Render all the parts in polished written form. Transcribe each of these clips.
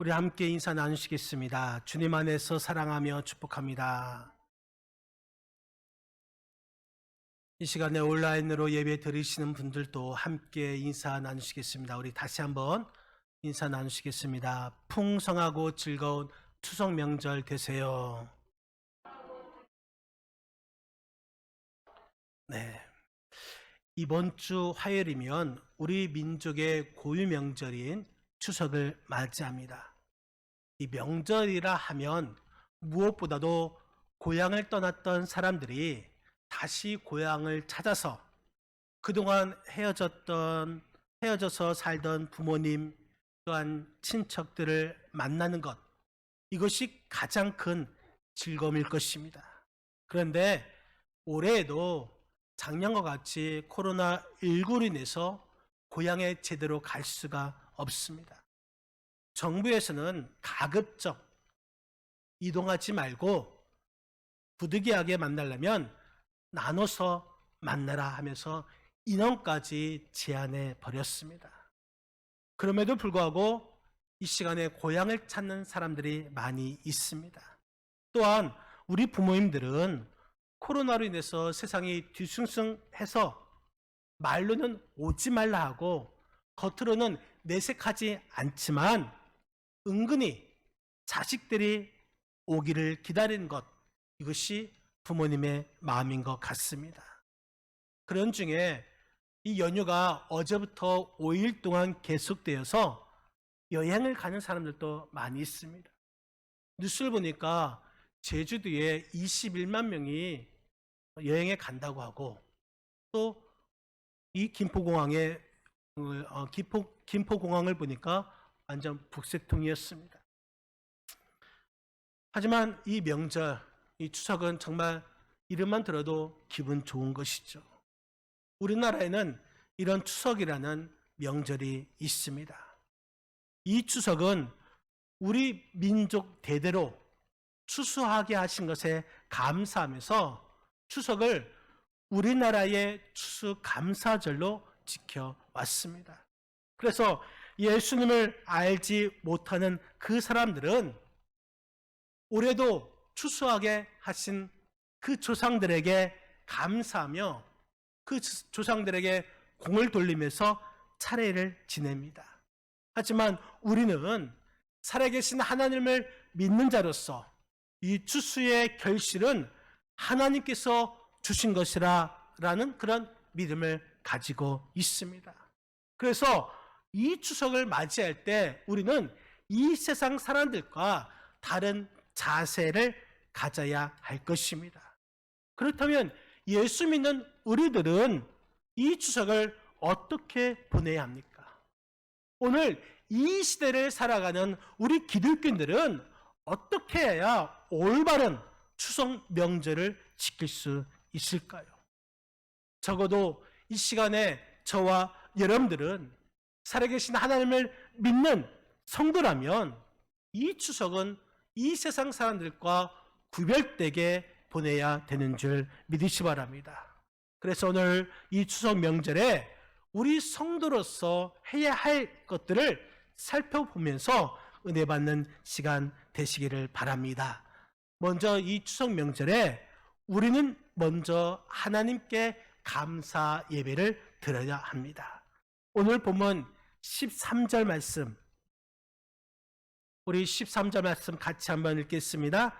우리 함께 인사 나누시겠습니다. 주님 안에서 사랑하며 축복합니다. 이 시간에 온라인으로 예배 드리시는 분들도 함께 인사 나누시겠습니다. 우리 다시 한번 인사 나누시겠습니다. 풍성하고 즐거운 추석 명절 되세요. 네. 이번 주 화요일이면 우리 민족의 고유 명절인 추석을 맞이합니다. 이 명절이라 하면 무엇보다도 고향을 떠났던 사람들이 다시 고향을 찾아서 그동안 헤어져서 살던 부모님 또한 친척들을 만나는 것, 이것이 가장 큰 즐거움일 것입니다. 그런데 올해에도 작년과 같이 코로나19로 인해서 고향에 제대로 갈 수가 없습니다. 정부에서는 가급적 이동하지 말고 부득이하게 만나려면 나눠서 만나라 하면서 인원까지 제한해 버렸습니다. 그럼에도 불구하고 이 시간에 고향을 찾는 사람들이 많이 있습니다. 또한 우리 부모님들은 코로나로 인해서 세상이 뒤숭숭해서 말로는 오지 말라 하고 겉으로는 내색하지 않지만 은근히 자식들이 오기를 기다리는 것, 이것이 부모님의 마음인 것 같습니다. 그런 중에 이 연휴가 어제부터 5일 동안 계속되어서 여행을 가는 사람들도 많이 있습니다. 뉴스를 보니까 제주도에 21만 명이 여행에 간다고 하고, 또 이 김포공항을 보니까 완전 북새통이었습니다. 하지만 이 명절, 이 추석은 정말 이름만 들어도 기분 좋은 것이죠. 우리나라에는 이런 추석이라는 명절이 있습니다. 이 추석은 우리 민족 대대로 추수하게 하신 것에 감사하면서 추석을 우리나라의 추수감사절로 지켜왔습니다. 그래서 예수님을 알지 못하는 그 사람들은 올해도 추수하게 하신 그 조상들에게 감사하며 그 조상들에게 공을 돌리면서 차례를 지냅니다. 하지만 우리는 살아계신 하나님을 믿는 자로서 이 추수의 결실은 하나님께서 주신 것이라는 그런 믿음을 가지고 있습니다. 그래서 이 추석을 맞이할 때 우리는 이 세상 사람들과 다른 자세를 가져야 할 것입니다. 그렇다면 예수 믿는 우리들은 이 추석을 어떻게 보내야 합니까? 오늘 이 시대를 살아가는 우리 기독교인들은 어떻게 해야 올바른 추석 명절을 지킬 수 있을까요? 적어도 이 시간에 저와 여러분들은 살아계신 하나님을 믿는 성도라면 이 추석은 이 세상 사람들과 구별되게 보내야 되는 줄 믿으시 바랍니다. 그래서 오늘 이 추석 명절에 우리 성도로서 해야 할 것들을 살펴보면서 은혜 받는 시간 되시기를 바랍니다. 먼저 이 추석 명절에 우리는 먼저 하나님께 감사 예배를 드려야 합니다. 오늘 본문 13절 말씀, 우리 13절 말씀 같이 한번 읽겠습니다.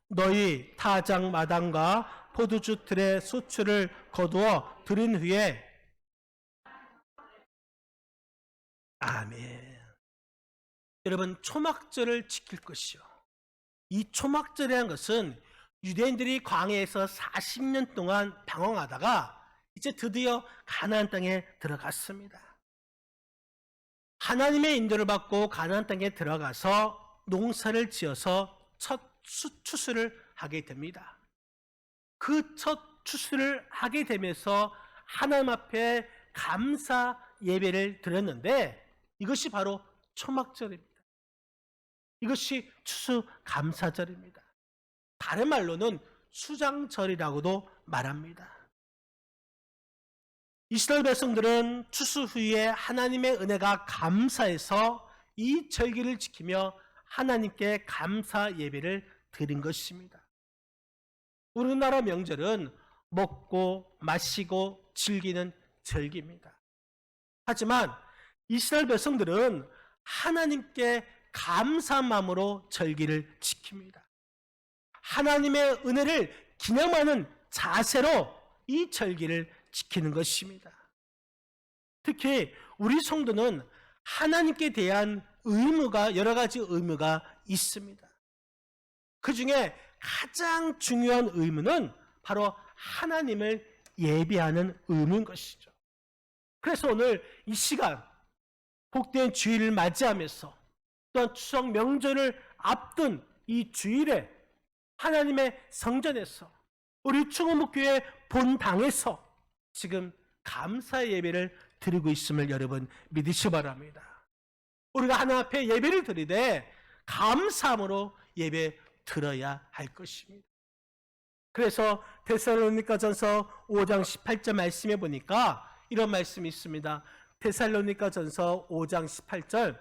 너희 타작 마당과 포도주 틀에 소출을 거두어 들인 후에 아멘. 여러분, 초막절을 지킬 것이요. 이 초막절이라는 것은 유대인들이 광야에서 40년 동안 방황하다가 이제 드디어 가나안 땅에 들어갔습니다. 하나님의 인도를 받고 가나안 땅에 들어가서 농사를 지어서 첫 추수를 하게 됩니다. 그 첫 추수를 하게 되면서 하나님 앞에 감사 예배를 드렸는데 이것이 바로 초막절입니다. 이것이 추수감사절입니다. 다른 말로는 수장절이라고도 말합니다. 이스라엘 백성들은 추수 후에 하나님의 은혜가 감사해서 이 절기를 지키며 하나님께 감사 예배를 드린 것입니다. 우리나라 명절은 먹고 마시고 즐기는 절기입니다. 하지만 이스라엘 백성들은 하나님께 감사한 마음으로 절기를 지킵니다. 하나님의 은혜를 기념하는 자세로 이 절기를 지키는 것입니다. 특히 우리 성도는 하나님께 대한 의무가, 여러 가지 의무가 있습니다. 그 중에 가장 중요한 의무는 바로 하나님을 예배하는 의무인 것이죠. 그래서 오늘 이 시간 복된 주일을 맞이하면서 또한 추석 명절을 앞둔 이 주일에 하나님의 성전에서 우리 충원목교회 본당에서 지금 감사 예배를 드리고 있음을 여러분 믿으시기 바랍니다. 우리가 하나님 앞에 예배를 드리되 감사함으로 예배 드려야 할 것입니다. 그래서 데살로니가전서 5장 18절 말씀해 보니까 이런 말씀이 있습니다. 데살로니가전서 5장 18절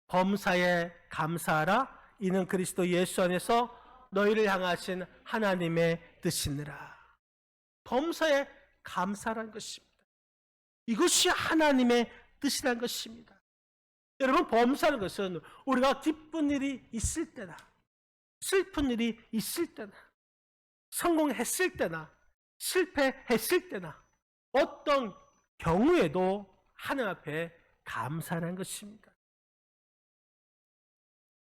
범사에 감사하라. 이는 그리스도 예수 안에서 너희를 향하신 하나님의 뜻이니라. 범사에 감사라는 것입니다. 이것이 하나님의 뜻이라는 것입니다. 여러분, 범사라는 것은 우리가 기쁜 일이 있을 때나 슬픈 일이 있을 때나 성공했을 때나 실패했을 때나 어떤 경우에도 하나님 앞에 감사하는 것입니다.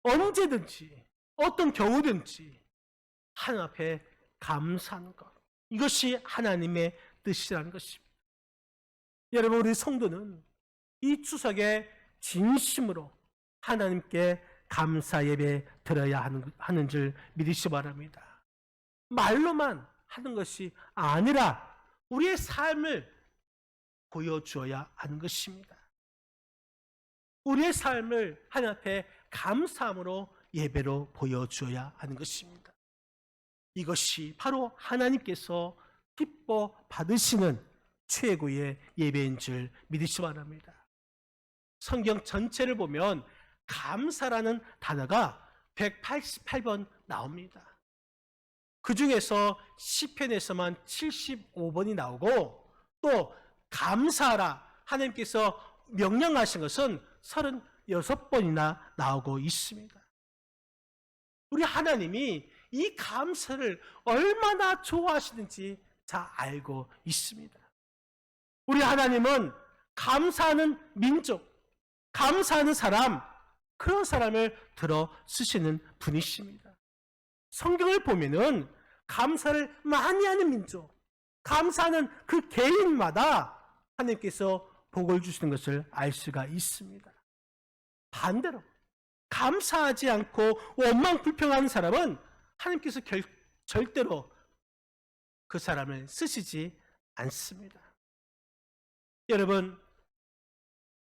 언제든지 어떤 경우든지 하나님 앞에 감사하는 것, 이것이 하나님의 뜻이라는 것입니다. 여러분, 우리 성도는 이 추석에 진심으로 하나님께 감사 예배 드려야 하는 줄 믿으시기 바랍니다. 말로만 하는 것이 아니라 우리의 삶을 보여주어야 하는 것입니다. 우리의 삶을 하나님 앞에 감사함으로 예배로 보여주어야 하는 것입니다. 이것이 바로 하나님께서 기뻐 받으시는 최고의 예배인 줄 믿으시기 바랍니다. 성경 전체를 보면 감사라는 단어가 188번 나옵니다. 그 중에서 시편에서만 75번이 나오고 또 감사하라 하나님께서 명령하신 것은 36번이나 나오고 있습니다. 우리 하나님이 이 감사를 얼마나 좋아하시는지 잘 알고 있습니다. 우리 하나님은 감사하는 민족, 감사하는 사람, 그런 사람을 들어 쓰시는 분이십니다. 성경을 보면은 감사를 많이 하는 민족, 감사하는 그 개인마다 하나님께서 복을 주시는 것을 알 수가 있습니다. 반대로 감사하지 않고 원망 불평하는 사람은 하나님께서 절대로 그 사람을 쓰시지 않습니다. 여러분,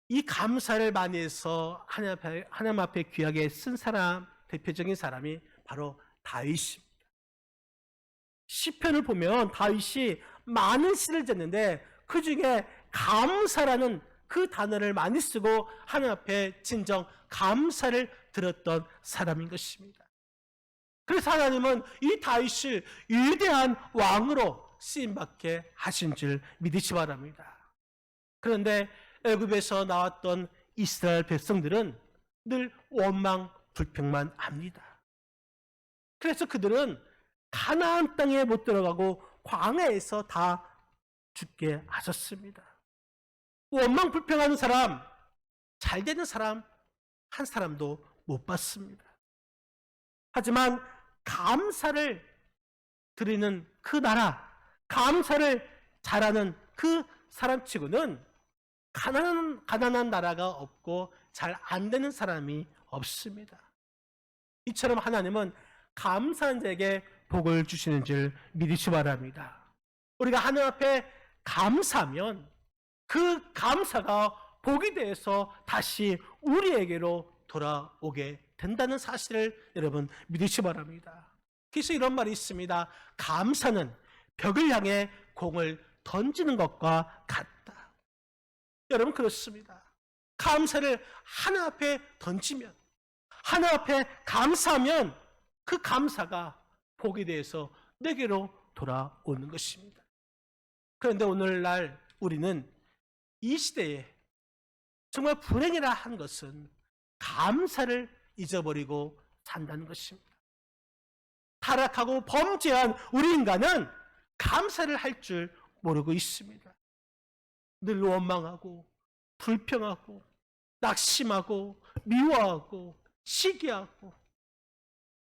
이 감사를 많이 해서 하나님 앞에 귀하게 쓴 사람, 대표적인 사람이 바로 다윗입니다. 시편을 보면 다윗이 많은 시를 졌는데 그 중에 감사라는 그 단어를 많이 쓰고 하나님 앞에 진정 감사를 드렸던 사람인 것입니다. 그래서 하나님은 이 다윗을 위대한 왕으로 쓰임받게 하신 줄 믿으시기 바랍니다. 그런데 애굽에서 나왔던 이스라엘 백성들은 늘 원망 불평만 합니다. 그래서 그들은 가나안 땅에 못 들어가고 광야에서 다 죽게 하셨습니다. 원망 불평하는 사람, 잘 되는 사람 한 사람도 못 봤습니다. 하지만 감사를 드리는 그 나라, 감사를 잘하는 그 사람치고는 가난한 나라가 없고 잘 안 되는 사람이 없습니다. 이처럼 하나님은 감사한 자에게 복을 주시는 줄 믿으시기 바랍니다. 우리가 하나님 앞에 감사하면 그 감사가 복이 되어서 다시 우리에게로 돌아오게 된다는 사실을 여러분 믿으시기 바랍니다. 그래서 이런 말이 있습니다. 감사는 벽을 향해 공을 던지는 것과 같다. 여러분 그렇습니다. 감사를 하나 앞에 던지면, 하나 앞에 감사하면 그 감사가 복에 대해서 내게로 돌아오는 것입니다. 그런데 오늘날 우리는 이 시대에 정말 불행이라 한 것은 감사를 잊어버리고 산다는 것입니다. 타락하고 범죄한 우리 인간은 감사를 할 줄 모르고 있습니다. 늘 원망하고 불평하고 낙심하고 미워하고 시기하고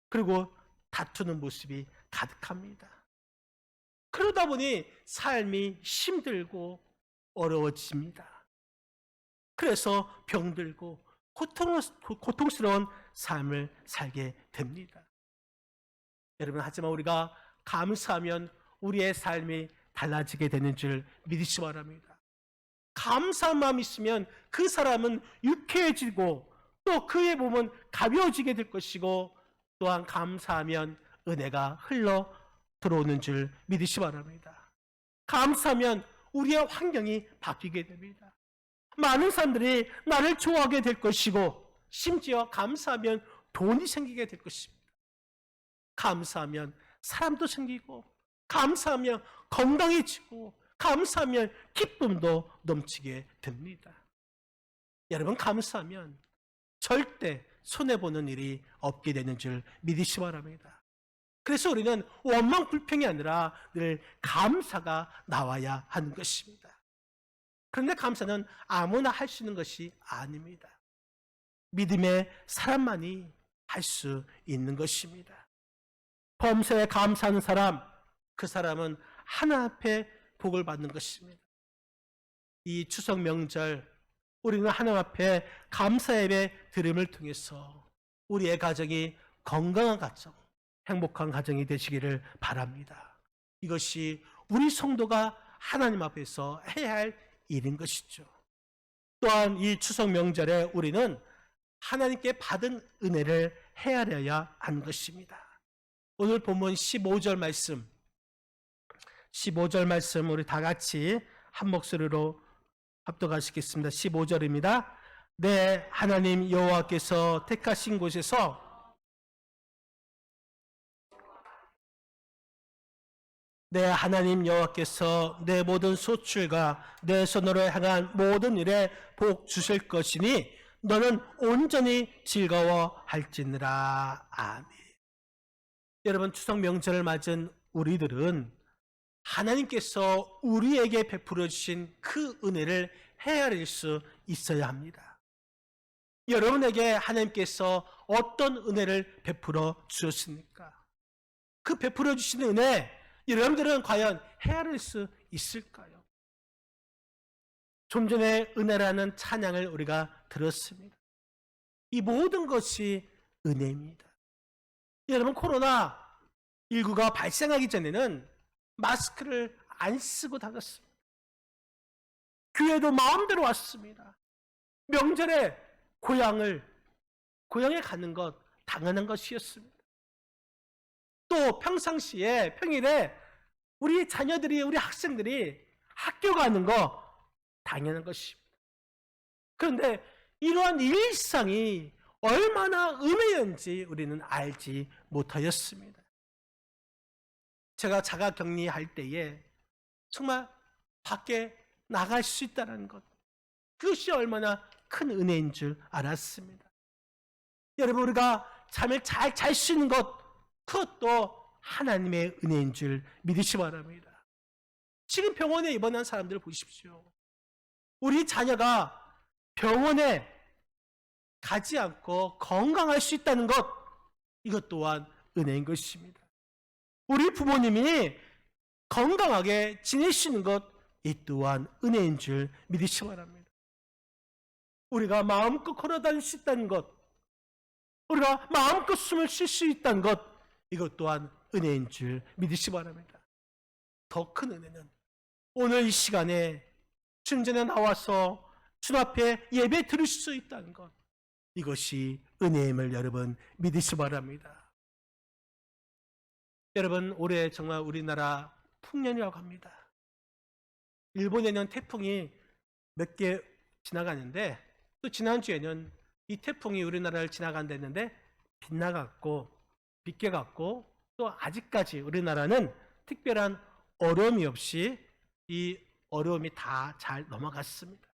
그리고 다투는 모습이 가득합니다. 그러다 보니 삶이 힘들고 어려워집니다. 그래서 병들고 고통스러운 삶을 살게 됩니다. 여러분, 하지만 우리가 감사하면 우리의 삶이 달라지게 되는 줄 믿으시기 바랍니다. 감사한 마음이 있으면 그 사람은 유쾌해지고 또 그의 몸은 가벼워지게 될 것이고 또한 감사하면 은혜가 흘러 들어오는 줄 믿으시기 바랍니다. 감사하면 우리의 환경이 바뀌게 됩니다. 많은 사람들이 나를 좋아하게 될 것이고 심지어 감사하면 돈이 생기게 될 것입니다. 감사하면 사람도 생기고 감사하면 건강해지고 감사하면 기쁨도 넘치게 됩니다. 여러분, 감사하면 절대 손해보는 일이 없게 되는 줄 믿으시기 바랍니다. 그래서 우리는 원망 불평이 아니라 늘 감사가 나와야 하는 것입니다. 그런데 감사는 아무나 할 수 있는 것이 아닙니다. 믿음의 사람만이 할 수 있는 것입니다. 범사에 감사하는 사람, 그 사람은 하나 앞에 복을 받는 것입니다. 이 추석 명절 우리는 하나님 앞에 감사 예배 드림을 통해서 우리의 가정이 건강한 가정, 행복한 가정이 되시기를 바랍니다. 이것이 우리 성도가 하나님 앞에서 해야 할 일인 것이죠. 또한 이 추석 명절에 우리는 하나님께 받은 은혜를 헤아려야 하는 것입니다. 오늘 본문 15절 말씀 우리 다 같이 한 목소리로 합독하시겠습니다. 15절입니다. 내 하나님 여호와께서 택하신 곳에서 내 하나님 여호와께서 내 모든 소출과 내 손으로 향한 모든 일에 복 주실 것이니 너는 온전히 즐거워할지니라. 아멘. 여러분, 추석 명절을 맞은 우리들은 하나님께서 우리에게 베풀어 주신 그 은혜를 헤아릴 수 있어야 합니다. 여러분에게 하나님께서 어떤 은혜를 베풀어 주셨습니까? 그 베풀어 주신 은혜, 여러분들은 과연 헤아릴 수 있을까요? 좀 전에 은혜라는 찬양을 우리가 들었습니다. 이 모든 것이 은혜입니다. 여러분, 코로나19가 발생하기 전에는 마스크를 안 쓰고 다녔습니다. 교회도 마음대로 왔습니다. 명절에 고향에 가는 것 당연한 것이었습니다. 또 평상시에 평일에 우리 자녀들이, 우리 학생들이 학교 가는 거 당연한 것입니다. 그런데 이러한 일상이 얼마나 은혜였는지 우리는 알지 못하였습니다. 제가 자가격리할 때에 정말 밖에 나갈 수 있다는 것, 그것이 얼마나 큰 은혜인 줄 알았습니다. 여러분, 우리가 잠을 잘 잘 수 있는 것, 그것도 하나님의 은혜인 줄 믿으시기 바랍니다. 지금 병원에 입원한 사람들을 보십시오. 우리 자녀가 병원에 가지 않고 건강할 수 있다는 것, 이것 또한 은혜인 것입니다. 우리 부모님이 건강하게 지내시는 것, 이 또한 은혜인 줄 믿으시기 바랍니다. 우리가 마음껏 걸어다닐 수 있다는 것, 우리가 마음껏 숨을 쉴 수 있다는 것, 이것 또한 은혜인 줄 믿으시기 바랍니다. 더 큰 은혜는 오늘 이 시간에 주님 전에 나와서 주님 앞에 예배 드릴 수 있다는 것, 이것이 은혜임을 여러분 믿으시기 바랍니다. 여러분, 올해 정말 우리나라 풍년이라고 합니다. 일본에는 태풍이 몇 개 지나가는데 또 지난주에는 이 태풍이 우리나라를 지나간다는데 빗나갔고 빗겨갔고 또 아직까지 우리나라는 특별한 어려움이 없이 이 어려움이 다 잘 넘어갔습니다.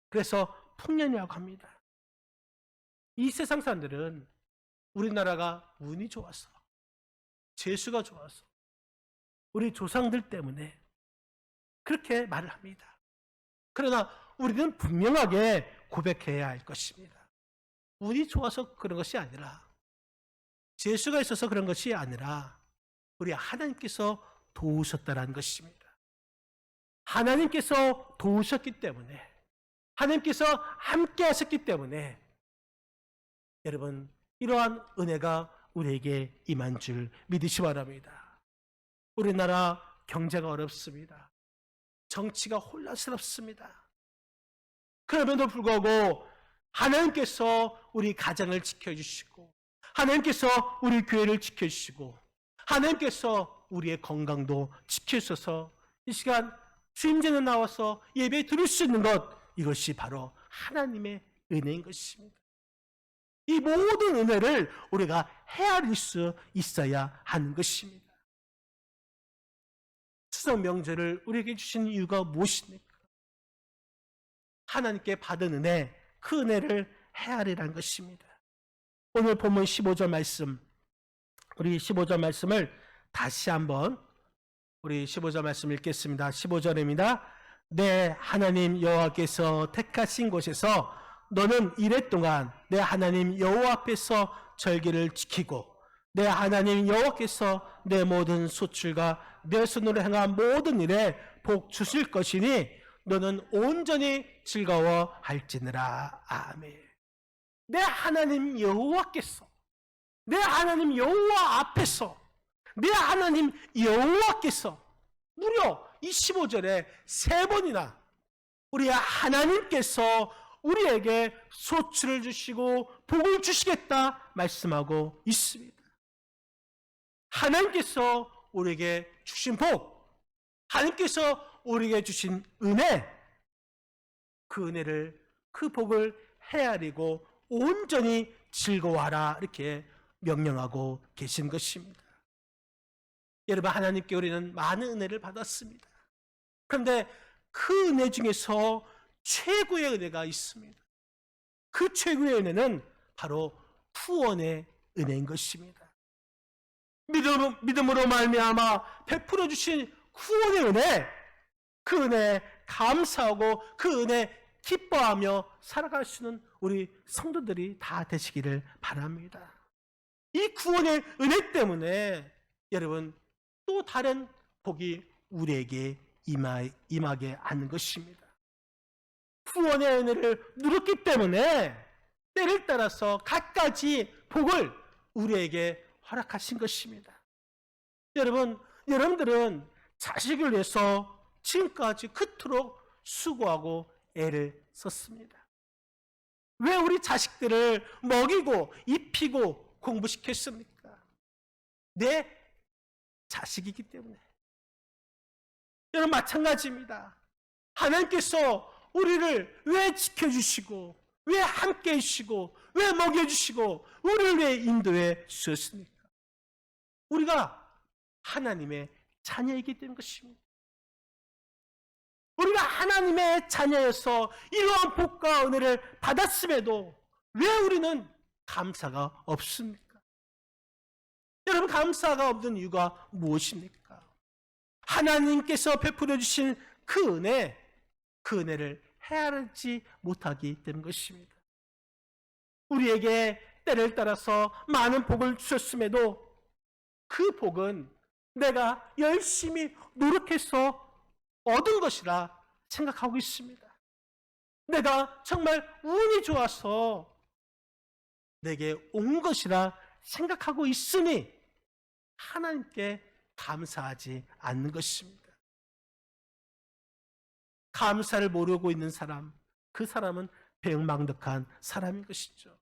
그래서 풍년이라고 합니다. 이 세상 사람들은 우리나라가 운이 좋아서 재수가 좋아서 우리 조상들 때문에 그렇게 말을 합니다. 그러나 우리는 분명하게 고백해야 할 것입니다. 운이 좋아서 그런 것이 아니라 재수가 있어서 그런 것이 아니라 우리 하나님께서 도우셨다라는 것입니다. 하나님께서 도우셨기 때문에 하나님께서 함께 하셨기 때문에 여러분 이러한 은혜가 우리에게 임한 줄 믿으시 바랍니다. 우리나라 경제가 어렵습니다. 정치가 혼란스럽습니다. 그럼에도 불구하고 하나님께서 우리 가정을 지켜주시고 하나님께서 우리 교회를 지켜주시고 하나님께서 우리의 건강도 지켜주셔서 이 시간 주임전에 나와서 예배 드릴 수 있는 것, 이것이 바로 하나님의 은혜인 것입니다. 이 모든 은혜를 우리가 헤아릴 수 있어야 하는 것입니다. 추석 명절을 우리에게 주신 이유가 무엇입니까? 하나님께 받은 은혜, 그 은혜를 헤아리라는 것입니다. 오늘 본문 15절 말씀, 우리 15절 말씀을 다시 한번 우리 15절 말씀 읽겠습니다. 15절입니다. 내 하나님 여호와께서 택하신 곳에서 너는 이래 동안 내 하나님 여호와 앞에서 절기를 지키고 내 하나님 여호와께서 내 모든 소출과 내 손으로 행한 모든 일에 복 주실 것이니 너는 온전히 즐거워할지니라. 아멘. 내 하나님 여호와께서 내 하나님 여호와 앞에서 내 하나님 여호와께서 무려 이 15절에 3번이나 우리 하나님께서 우리에게 소출을 주시고 복을 주시겠다 말씀하고 있습니다. 하나님께서 우리에게 주신 복, 하나님께서 우리에게 주신 은혜, 그 은혜를, 그 복을 헤아리고 온전히 즐거워하라 이렇게 명령하고 계신 것입니다. 여러분, 하나님께 우리는 많은 은혜를 받았습니다. 그런데 그 은혜 중에서 최고의 은혜가 있습니다. 그 최고의 은혜는 바로 구원의 은혜인 것입니다. 믿음으로 말미암아 베풀어 주신 구원의 은혜, 그 은혜 감사하고 그 은혜 기뻐하며 살아갈 수 있는 우리 성도들이 다 되시기를 바랍니다. 이 구원의 은혜 때문에 여러분 또 다른 복이 우리에게 임하게 하는 것입니다. 구원의 은혜를 누렸기 때문에 때를 따라서 갖가지 복을 우리에게 허락하신 것입니다. 여러분들은 자식을 위해서 지금까지 그토록 수고하고 애를 썼습니다. 왜 우리 자식들을 먹이고 입히고 공부시켰습니까? 내 자식이기 때문에. 여러분 마찬가지입니다. 하나님께서 우리를 왜 지켜주시고 왜 함께 해주시고 왜 먹여주시고 우리를 왜 인도해 주셨습니까? 우리가 하나님의 자녀이기 때문인 것입니다. 우리가 하나님의 자녀여서 이러한 복과 은혜를 받았음에도 왜 우리는 감사가 없습니까? 여러분 감사가 없는 이유가 무엇입니까? 하나님께서 베풀어 주신 그 은혜, 그 은혜를 헤아리지 못하기 때문인 것입니다. 우리에게 때를 따라서 많은 복을 주셨음에도 그 복은 내가 열심히 노력해서 얻은 것이라 생각하고 있습니다. 내가 정말 운이 좋아서 내게 온 것이라 생각하고 있으니 하나님께 감사하지 않는 것입니다. 감사를 모르고 있는 사람, 그 사람은 배은망덕한 사람인 것이죠.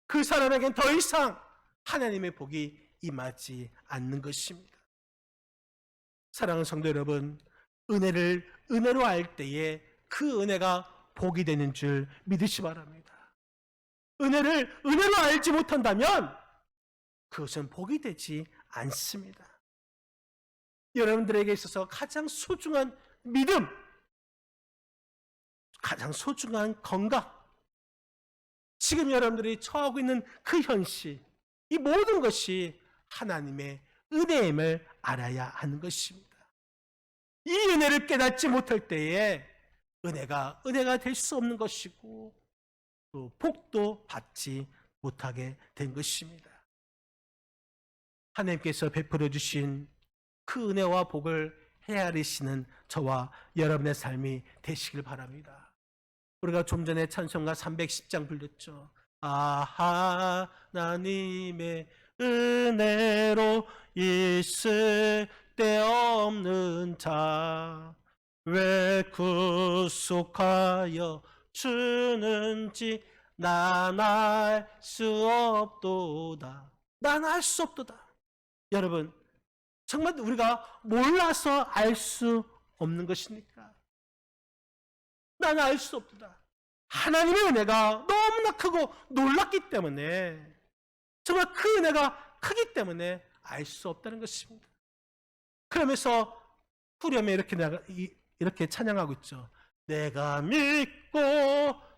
그 사람에겐 더 이상 하나님의 복이 임하지 않는 것입니다. 사랑하는 성도 여러분, 은혜를 은혜로 알 때에 그 은혜가 복이 되는 줄 믿으시 바랍니다. 은혜를 은혜로 알지 못한다면 그것은 복이 되지 않습니다. 여러분들에게 있어서 가장 소중한 믿음, 가장 소중한 건강, 지금 여러분들이 처하고 있는 그 현실, 이 모든 것이 하나님의 은혜임을 알아야 하는 것입니다. 이 은혜를 깨닫지 못할 때에 은혜가 될 수 없는 것이고 또 복도 받지 못하게 된 것입니다. 하나님께서 베풀어 주신 그 은혜와 복을 헤아리시는 저와 여러분의 삶이 되시길 바랍니다. 우리가 좀 전에 찬송가 310장 불렀죠. 아, 하나님의 은혜로 있을 데 없는 자 왜 구속하여 주는지 난 알 수 없도다. 난 알 수 없도다. 여러분, 정말 우리가 몰라서 알 수 없는 것입니까? 나는 알 수 없다. 하나님의 은혜가 너무나 크고 놀랍기 때문에, 정말 그 은혜가 크기 때문에 알 수 없다는 것입니다. 그러면서 후렴에 이렇게 찬양하고 있죠. 내가 믿고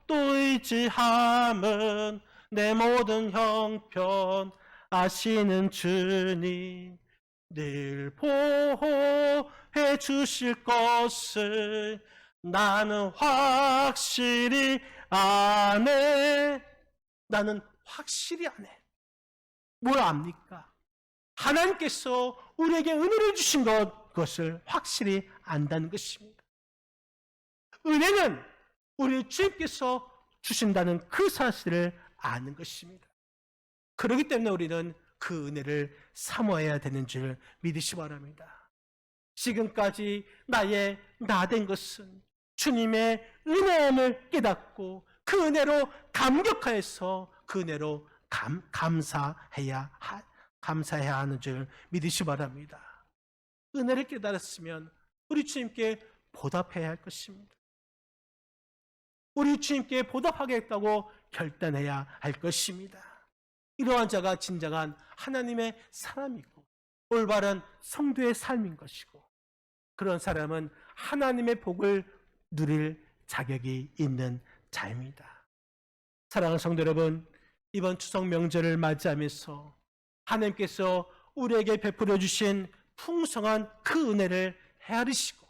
또 의지함은 내 모든 형편 아시는 주님 늘 보호해 주실 것을 나는 확실히 아네. 나는 확실히 아네. 뭘 압니까? 하나님께서 우리에게 은혜를 주신 그것을 확실히 안다는 것입니다. 은혜는 우리 주님께서 주신다는 그 사실을 아는 것입니다. 그렇기 때문에 우리는 그 은혜를 사모해야 되는 줄 믿으시 바랍니다. 지금까지 나의 나된 것은 주님의 은혜임을 깨닫고 그 은혜로 감격하여서 그 은혜로 감사해야 하는 줄 믿으시 바랍니다. 은혜를 깨달았으면 우리 주님께 보답해야 할 것입니다. 우리 주님께 보답하겠다고 결단해야 할 것입니다. 이러한 자가 진정한 하나님의 사람이고 올바른 성도의 삶인 것이고 그런 사람은 하나님의 복을 누릴 자격이 있는 자입니다. 사랑하는 성도 여러분, 이번 추석 명절을 맞이하면서 하나님께서 우리에게 베풀어 주신 풍성한 그 은혜를 헤아리시고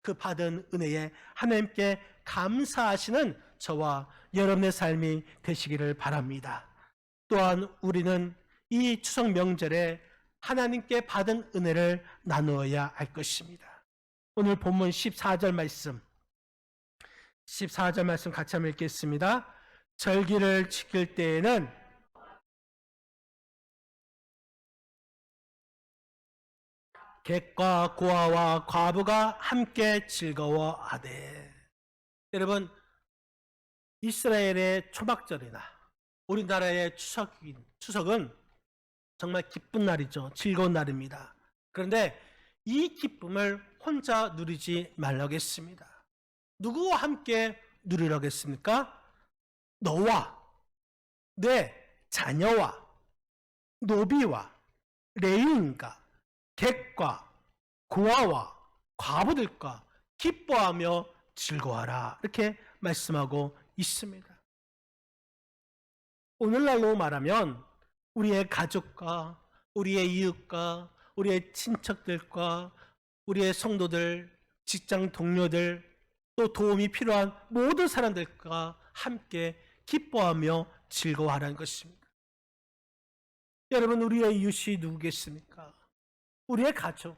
그 받은 은혜에 하나님께 감사하시는 저와 여러분의 삶이 되시기를 바랍니다. 또한 우리는 이 추석 명절에 하나님께 받은 은혜를 나누어야 할 것입니다. 오늘 본문 14절 말씀 같이 한번 읽겠습니다. 절기를 지킬 때에는 객과 고아와 과부가 함께 즐거워하되. 여러분, 이스라엘의 초막절이나 우리나라의 추석은 정말 기쁜 날이죠. 즐거운 날입니다. 그런데 이 기쁨을 혼자 누리지 말라고 했습니다. 누구와 함께 누리라고 했습니까? 너와 내 자녀와 노비와 레위인과 객과 고아와 과부들과 기뻐하며 즐거워하라. 이렇게 말씀하고 있습니다. 오늘날로 말하면 우리의 가족과 우리의 이웃과 우리의 친척들과 우리의 성도들, 직장 동료들, 또 도움이 필요한 모든 사람들과 함께 기뻐하며 즐거워하라는 것입니다. 여러분, 우리의 이웃이 누구겠습니까? 우리의 가족,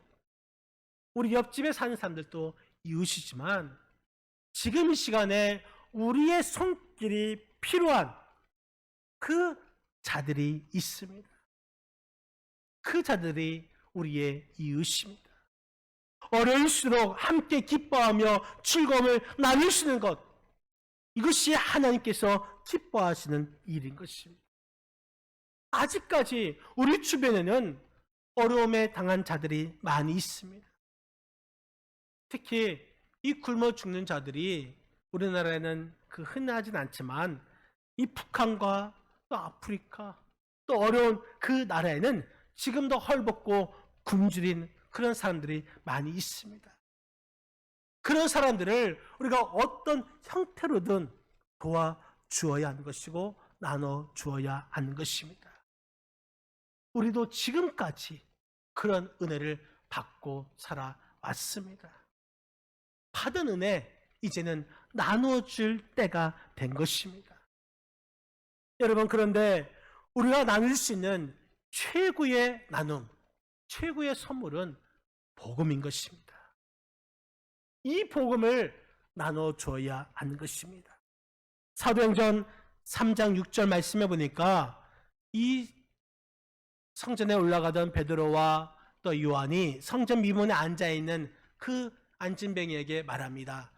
우리 옆집에 사는 사람들도 이웃이지만 지금 이 시간에 우리의 손길이 필요한 그 자들이 있습니다. 그 자들이 우리의 이웃입니다. 어려울수록 함께 기뻐하며 즐거움을 나누시는 것, 이것이 하나님께서 기뻐하시는 일인 것입니다. 아직까지 우리 주변에는 어려움에 당한 자들이 많이 있습니다. 특히 이 굶어 죽는 자들이 우리나라에는 그 흔하진 않지만 이 북한과 또 아프리카 또 어려운 그 나라에는 지금도 헐벗고 굶주린 그런 사람들이 많이 있습니다. 그런 사람들을 우리가 어떤 형태로든 도와주어야 하는 것이고 나눠주어야 하는 것입니다. 우리도 지금까지 그런 은혜를 받고 살아왔습니다. 받은 은혜 이제는 나눠줄 때가 된 것입니다. 여러분, 그런데 우리가 나눌 수 있는 최고의 나눔, 최고의 선물은 복음인 것입니다. 이 복음을 나눠줘야 하는 것입니다. 사도행전 3장 6절 말씀해 보니까 이 성전에 올라가던 베드로와 또 요한이 성전 미문에 앉아있는 그 안진뱅이에게 말합니다.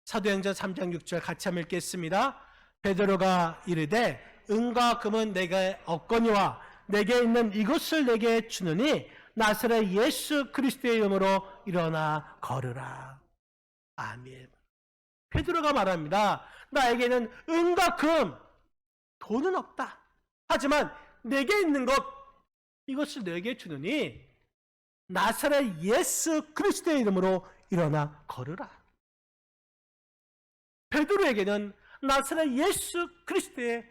사도행전 3장 6절 같이 한번 읽겠습니다. 베드로가 이르되 은과 금은 내게 없거니와 내게 있는 이것을 내게 주느니 나사렛 예수 그리스도의 이름으로 일어나 걸으라. 아멘. 베드로가 말합니다. 나에게는 은과 금, 돈은 없다. 하지만 내게 있는 것, 이것을 내게 주느니 나사렛 예수 그리스도의 이름으로 일어나 걸으라. 베드로에게는 나사렛 예수 그리스도의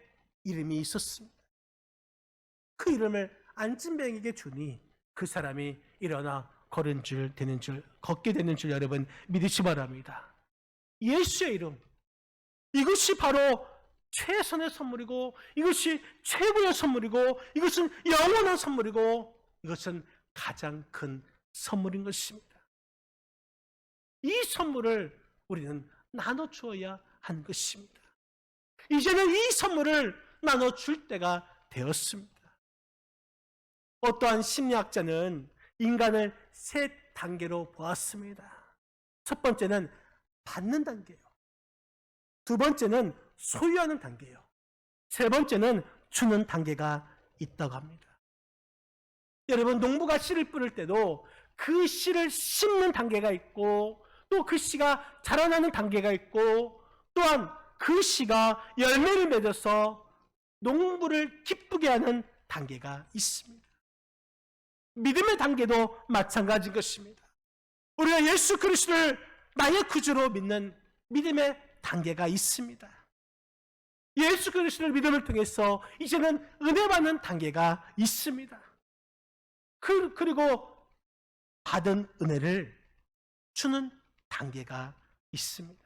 이름이 있었습니다. 그 이름을 안진뱅이에게 주니 그 사람이 일어나 걸은 줄, 되는 줄, 걷게 되는 줄 여러분 믿으시 바랍니다. 예수의 이름, 이것이 바로 최선의 선물이고 이것이 최고의 선물이고 이것은 영원한 선물이고 이것은 가장 큰 선물인 것입니다. 이 선물을 우리는 나눠주어야 하는 것입니다. 이제는 이 선물을 나눠줄 때가 되었습니다. 어떠한 심리학자는 인간을 세 단계로 보았습니다. 첫 번째는 받는 단계요. 두 번째는 소유하는 단계요. 세 번째는 주는 단계가 있다고 합니다. 여러분, 농부가 씨를 뿌릴 때도 그 씨를 심는 단계가 있고 또 그 씨가 자라나는 단계가 있고 또한 그 씨가 열매를 맺어서 농부를 기쁘게 하는 단계가 있습니다. 믿음의 단계도 마찬가지인 것입니다. 우리가 예수 그리스도를 나의 구주로 믿는 믿음의 단계가 있습니다. 예수 그리스도를 믿음을 통해서 이제는 은혜 받는 단계가 있습니다. 그리고 받은 은혜를 주는 단계가 있습니다.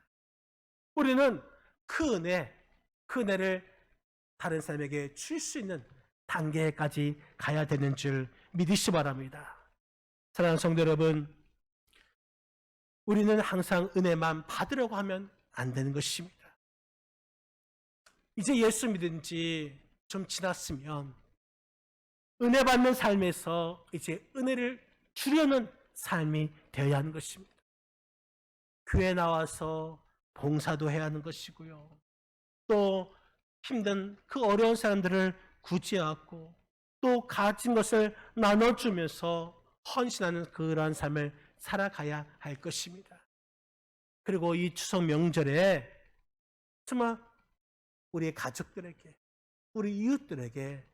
우리는 그 은혜를 다른 사람에게 줄 수 있는 단계까지 가야 되는 줄 믿으시 바랍니다. 사랑하는 성도 여러분, 우리는 항상 은혜만 받으려고 하면 안 되는 것입니다. 이제 예수 믿은 지 좀 지났으면 은혜 받는 삶에서 이제 은혜를 주려는 삶이 되어야 하는 것입니다. 교회 나와서 봉사도 해야 하는 것이고요. 또 힘든 그 어려운 사람들을 구제하고 또 가진 것을 나눠주면서 헌신하는 그러한 삶을 살아가야 할 것입니다. 그리고 이 추석 명절에 정말 우리 가족들에게, 우리 이웃들에게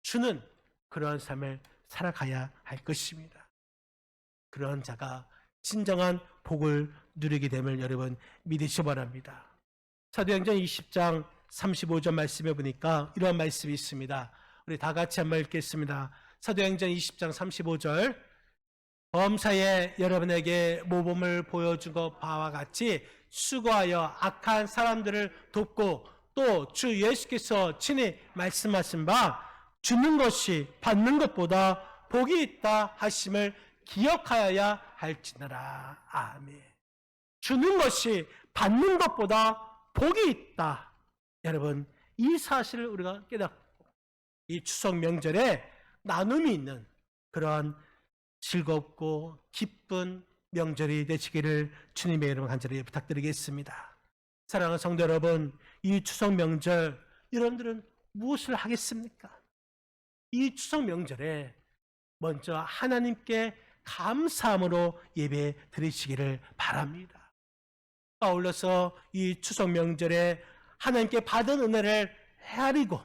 주는 그러한 삶을 살아가야 할 것입니다. 그런 자가 진정한 복을 누리게 됨을 여러분 믿으시기 바랍니다. 사도행전 20장 35절 말씀해 보니까 이런 말씀이 있습니다. 우리 다 같이 한번 읽겠습니다. 사도행전 20장 35절. 범사에 여러분에게 모범을 보여준 것 바와 같이 수고하여 악한 사람들을 돕고 또 주 예수께서 친히 말씀하신 바 주는 것이 받는 것보다 복이 있다 하심을 기억하여야 할지니라. 아멘. 주는 것이 받는 것보다 복이 있다. 여러분, 이 사실을 우리가 깨닫고 이 추석 명절에 나눔이 있는 그러한 즐겁고 기쁜 명절이 되시기를 주님의 이름으로 간절히 부탁드리겠습니다. 사랑하는 성도 여러분, 이 추석 명절 여러분들은 무엇을 하겠습니까? 이 추석 명절에 먼저 하나님께 감사함으로 예배 드리시기를 바랍니다. 아울러서 이 추석 명절에 하나님께 받은 은혜를 헤아리고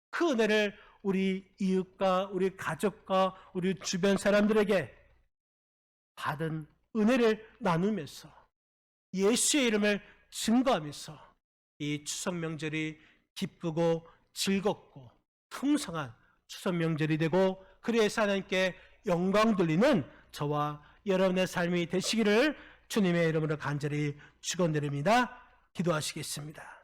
그 은혜를 우리 이웃과 우리 가족과 우리 주변 사람들에게 받은 은혜를 나누면서 예수의 이름을 증거하면서 이 추석 명절이 기쁘고 즐겁고 풍성한 추석 명절이 되고 그래서 하나님께 영광 돌리는 저와 여러분의 삶이 되시기를 주님의 이름으로 간절히 축원드립니다. 기도하시겠습니다.